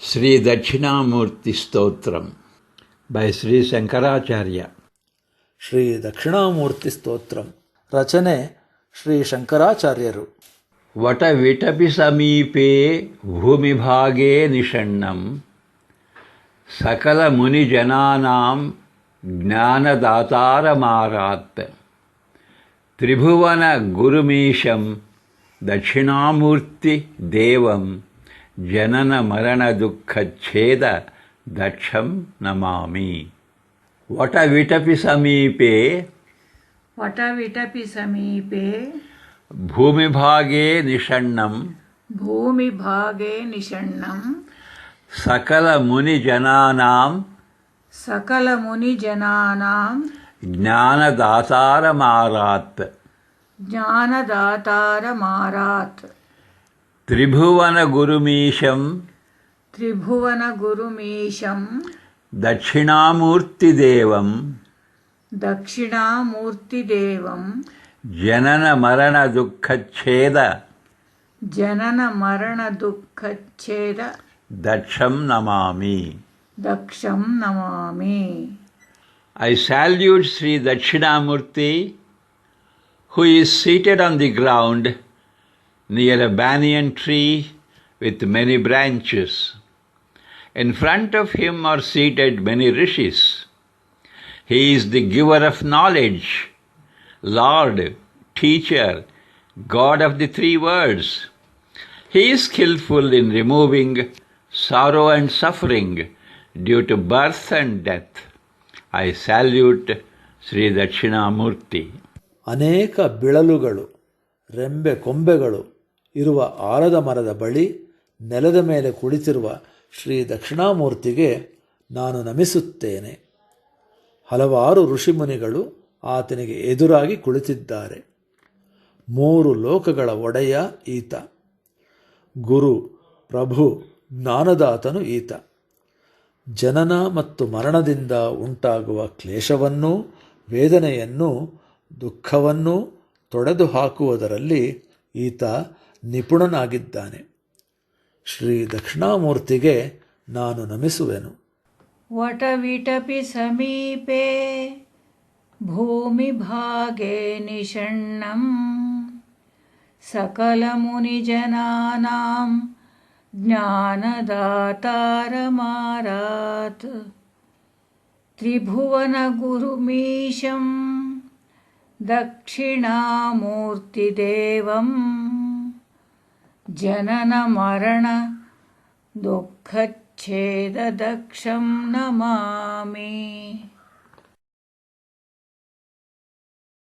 Shri Dakshinamurthy Stotram by Shri Shankaracharya. Shri Dakshinamurthy Stotram ರಚನೆ ಶ್ರೀ ಶಂಕರಾಚಾರ್ಯರು. ವಟವಿಟಪಿ ಸಮೀಪೆ ಭೂಮಿಭಾಗೇ ನಿಷಣ್ಣಂ ಸಕಲ ಮುನಿಜನಾನಾಂ ಜ್ಞಾನದಾತಾರಮಾರಾತ್ ತ್ರಿಭುವನ ಗುರುಮೀಶಂ ದಕ್ಷಿಣಾಮೂರ್ತಿ ದೇವಂ ಜನನ ಮರಣ ದುಃಖಚ್ಛೇದ ದಕ್ಷಂ ನಮಾಮಿ. ವಟವಿಟಪಿ ಸಮೀಪೆ ಭೂಮಿಭಾಗೇ ನಿಷಣ್ಣಂ ಸಕಲ ಮುನಿಜನಾನಾಂ ಜ್ಞಾನದಾತಾರಮಾರಾತ್ ತ್ರಿಭುವನ ಗುರುಮೀಶಂ ದಕ್ಷಿಣಾಮೂರ್ತಿದೇವಂ ಜನನ ಮರಣ ದುಃಖಚ್ಛೇದ ದಕ್ಷಂ ನಮಾಮಿ. I salute Sri Dakshinamurti, who is seated on the ground near a banyan tree with many branches. In front of him are seated many rishis. He is the giver of knowledge, Lord, Teacher, God of the three worlds. He is skillful in removing sorrow and suffering due to birth and death. I salute Sri Dakshinamurti. ಅನೇಕ ಬಿಳಲುಗಳು, ರೆಂಬೆ ಕೊಂಬೆಗಳು ಇರುವ ಆಲದ ಮರದ ಬಳಿ ನೆಲದ ಮೇಲೆ ಕುಳಿತಿರುವ ಶ್ರೀ ದಕ್ಷಿಣಾಮೂರ್ತಿಗೆ ನಾನು ನಮಿಸುತ್ತೇನೆ. ಹಲವಾರು ಋಷಿಮುನಿಗಳು ಆತನಿಗೆ ಎದುರಾಗಿ ಕುಳಿತಿದ್ದಾರೆ. ಮೂರು ಲೋಕಗಳ ಒಡೆಯ ಈತ. ಗುರು, ಪ್ರಭು, ಜ್ಞಾನದಾತನು ಈತ. ಜನನ ಮತ್ತು ಮರಣದಿಂದ ಉಂಟಾಗುವ ಕ್ಲೇಶವನ್ನೂ ವೇದನೆಯನ್ನೂ ದುಃಖವನ್ನೂ ತೊಡೆದು ಹಾಕುವುದರಲ್ಲಿ ಈತ ನಿಪುಣನಾಗಿದ್ದಾನೆ. ಶ್ರೀ ದಕ್ಷಿಣಾಮೂರ್ತಿಗೆ ನಾನು ನಮಿಸುವೆನು. ವಟವಿಟಪಿ ಸಮೀಪೆ ಭೂಮಿಭಾಗೇ ನಿಷಣ್ಣಂ ಸಕಲ ಮುನಿಜನಾನಾಂ ಜ್ಞಾನದಾತಾರಮಾರಾತ್ ತ್ರಿಭುವನ ಗುರುಮೀಶಂ ದಕ್ಷಿಣಾಮೂರ್ತಿದೇವಂ ಜನನ ಮರಣ ದುಃಖಚ್ಛೇದ ದಕ್ಷಂ ನಮಾಮಿ.